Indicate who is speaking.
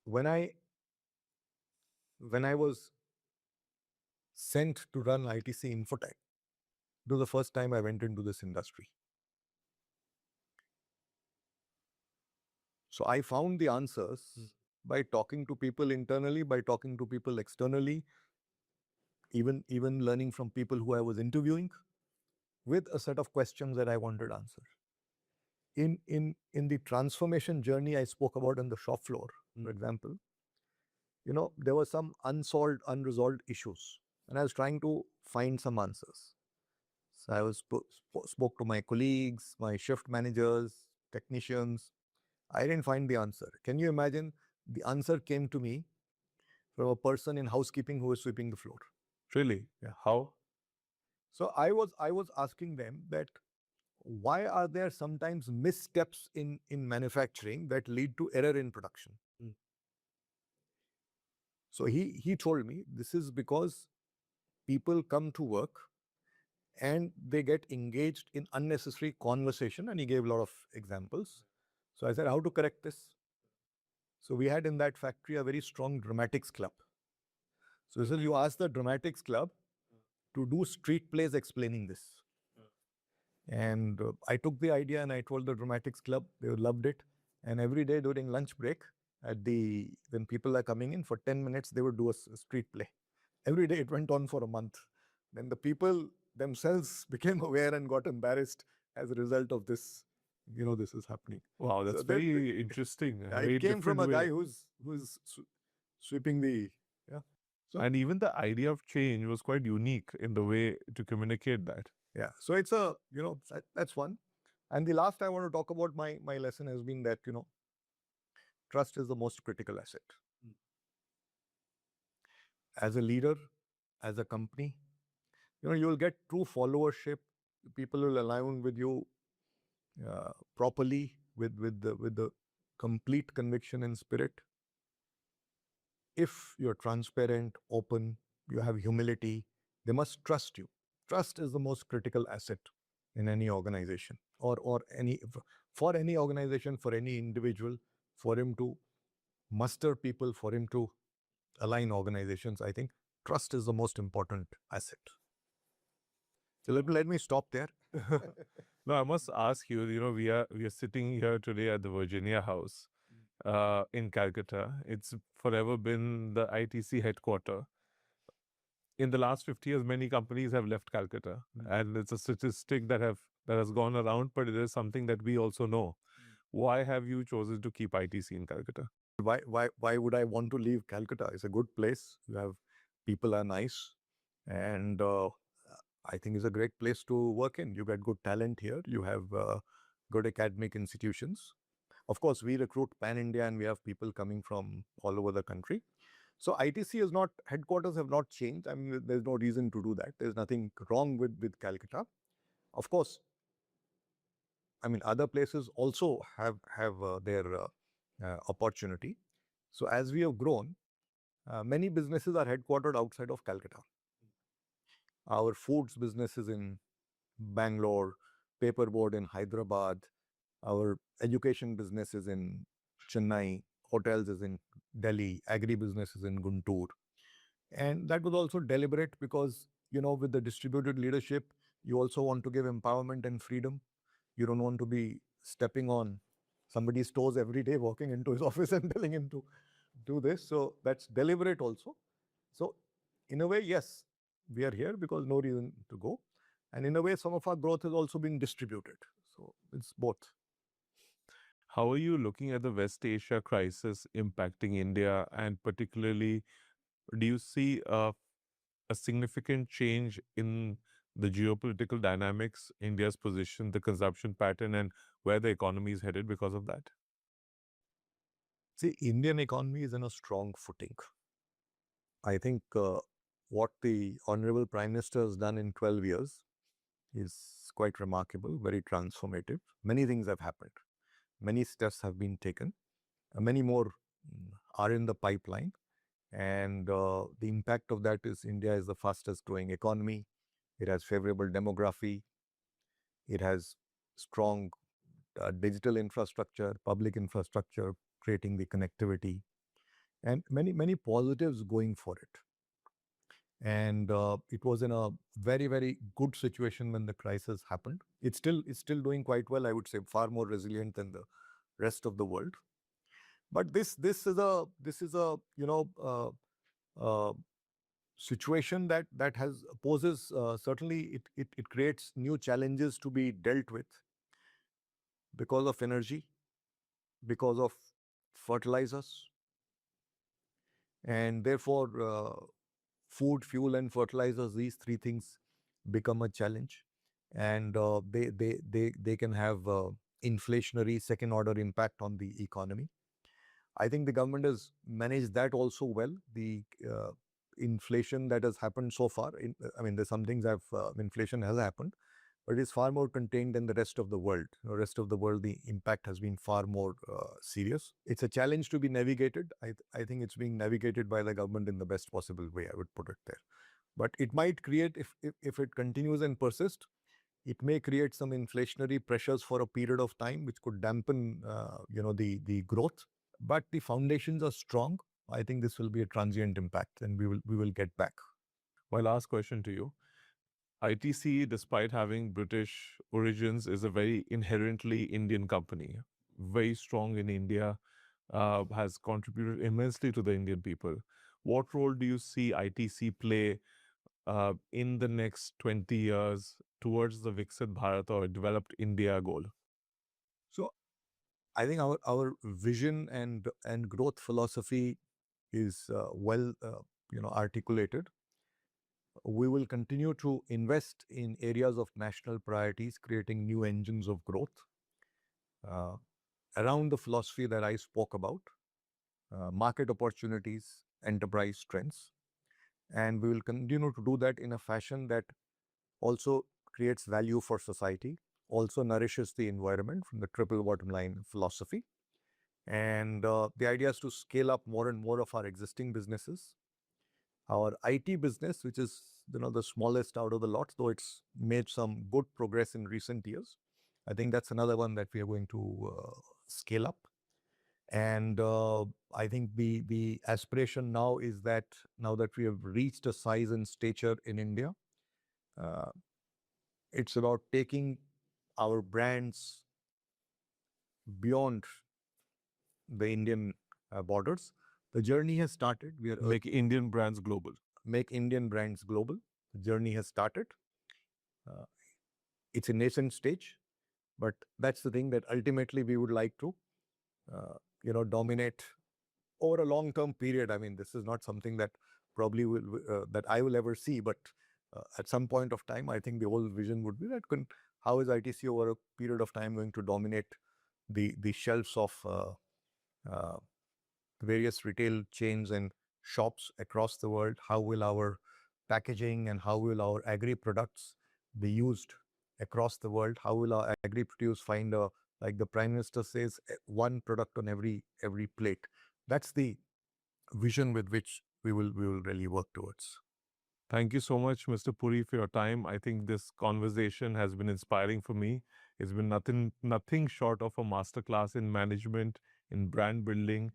Speaker 1: when I was sent to run ITC Infotech, it was the first time I went into this industry. So I found the answers by talking to people internally, by talking to people externally, even learning from people who I was interviewing with a set of questions that I wanted answered. In the transformation journey I spoke about on the shop floor, for example, there were some unresolved issues, and I was trying to find some answers. So I spoke to my colleagues, my shift managers, technicians. I didn't find the answer. Can you imagine? The answer came to me from a person in housekeeping who was sweeping the floor.
Speaker 2: Really?
Speaker 1: Yeah.
Speaker 2: How?
Speaker 1: So I was asking them that why are there sometimes missteps in manufacturing that lead to error in production? So he told me this is because people come to work and they get engaged in unnecessary conversation, and he gave a lot of examples. So I said, how to correct this? So we had in that factory a very strong dramatics club. So he said, you ask the dramatics club to do street plays explaining this. And I took the idea and I told the dramatics club. They loved it. And every day during lunch break, when people are coming in for 10 minutes, they would do a street play. Every day it went on for a month. Then the people themselves became aware and got embarrassed as a result of this. This is happening.
Speaker 2: Wow, that's
Speaker 1: So
Speaker 2: very interesting. A very
Speaker 1: it came from
Speaker 2: different
Speaker 1: a guy
Speaker 2: way.
Speaker 1: who's sweeping the. Yeah. So
Speaker 2: And even the idea of change was quite unique in the way to communicate that.
Speaker 1: yeah. So it's that's one. And the last I want to talk about my lesson has been that trust is the most critical asset. As a leader, as a company, you'll get true followership. People will align with you properly with the complete conviction and spirit. If you're transparent, open, you have humility, they must trust you. Trust is the most critical asset in any organization, or any for any organization, for any individual, for him to muster people, for him to align organizations. I think trust is the most important asset. So let me stop there.
Speaker 2: No, I must ask you, we are sitting here today at the Virginia House in Calcutta. It's forever been the ITC headquarter. In the last 50 years, many companies have left Calcutta, and it's a statistic that has gone around, but it is something that we also know. Why have you chosen to keep ITC in Calcutta?
Speaker 1: Why would I want to leave Calcutta? It's a good place. People are nice, and I think it's a great place to work in. You get good talent here. You have good academic institutions. Of course, we recruit pan-India, and we have people coming from all over the country. So ITC is not, headquarters have not changed. I mean, there's no reason to do that. There's nothing wrong with Calcutta. Of course, I mean, other places also have their opportunity. So as we have grown, many businesses are headquartered outside of Calcutta. Our foods business is in Bangalore, paperboard in Hyderabad, our education business is in Chennai, hotels is in Delhi, agri-business is in Guntur. And that was also deliberate because, with the distributed leadership, you also want to give empowerment and freedom. You don't want to be stepping on somebody's toes every day, walking into his office and telling him to do this. So that's deliberate also. So in a way, yes, we are here because no reason to go. And in a way, some of our growth is also being distributed. So it's both.
Speaker 2: How are you looking at the West Asia crisis impacting India, and particularly, do you see a significant change in the geopolitical dynamics, India's position, the consumption pattern, and where the economy is headed because of that?
Speaker 1: See, Indian economy is in a strong footing. I think what the Honorable Prime Minister has done in 12 years is quite remarkable, very transformative. Many things have happened. Many steps have been taken. Many more are in the pipeline. And the impact of that is India is the fastest growing economy. It has favorable demography. It has strong digital infrastructure, public infrastructure, creating the connectivity. and many positives going for it. And it was in a very good situation when the crisis happened. It's still doing quite well, I would say, far more resilient than the rest of the world. But this is a uh, situation that has poses, certainly it creates new challenges to be dealt with because of energy, because of fertilizers, and therefore food, fuel, and fertilizers. These three things become a challenge, and they can have inflationary second order impact on the economy. I think the government has managed that also well. The inflation that has happened so far, I mean, there's some things have inflation has happened, but it's far more contained than the rest of the world. The rest of the world, the impact has been far more serious. It's a challenge to be navigated. I think it's being navigated by the government in the best possible way, I would put it there. But it might create, if it continues and persists, it may create some inflationary pressures for a period of time, which could dampen, the growth. But the foundations are strong. I think this will be a transient impact, and we will get back.
Speaker 2: My last question to you. ITC, despite having British origins, is a very inherently Indian company, very strong in India, has contributed immensely to the Indian people. What role do you see ITC play in the next 20 years towards the Viksit Bharat or developed India goal?
Speaker 1: So I think our vision and growth philosophy is well articulated. We will continue to invest in areas of national priorities, creating new engines of growth uh, around the philosophy that I spoke about, market opportunities, enterprise strengths, and we will continue to do that in a fashion that also creates value for society, also nourishes the environment from the triple bottom line philosophy. And the idea is to scale up more and more of our existing businesses. Our IT business, which is the smallest out of the lot, though it's made some good progress in recent years. I think that's another one that we are going to scale up. And I think the aspiration now is that now that we have reached a size and stature in India, uh, it's about taking our brands beyond the Indian borders. The journey has started. We are
Speaker 2: Make Indian brands global.
Speaker 1: make Indian brands global. The journey has started. Uh, it's a nascent stage, but that's the thing that ultimately we would like to, dominate over a long-term period. I mean, this is not something that probably that I will ever see, but at some point of time, I think the whole vision would be that how is ITC over a period of time going to dominate the shelves of uh, various retail chains and shops across the world? How will our packaging and how will our agri products be used across the world? How will our agri produce find a, like the Prime Minister says, one product on every plate? That's the vision with which we will really work towards.
Speaker 2: Thank you so much, Mr. Puri, for your time. I think this conversation has been inspiring for me. It's been nothing short of a masterclass in management, in brand building,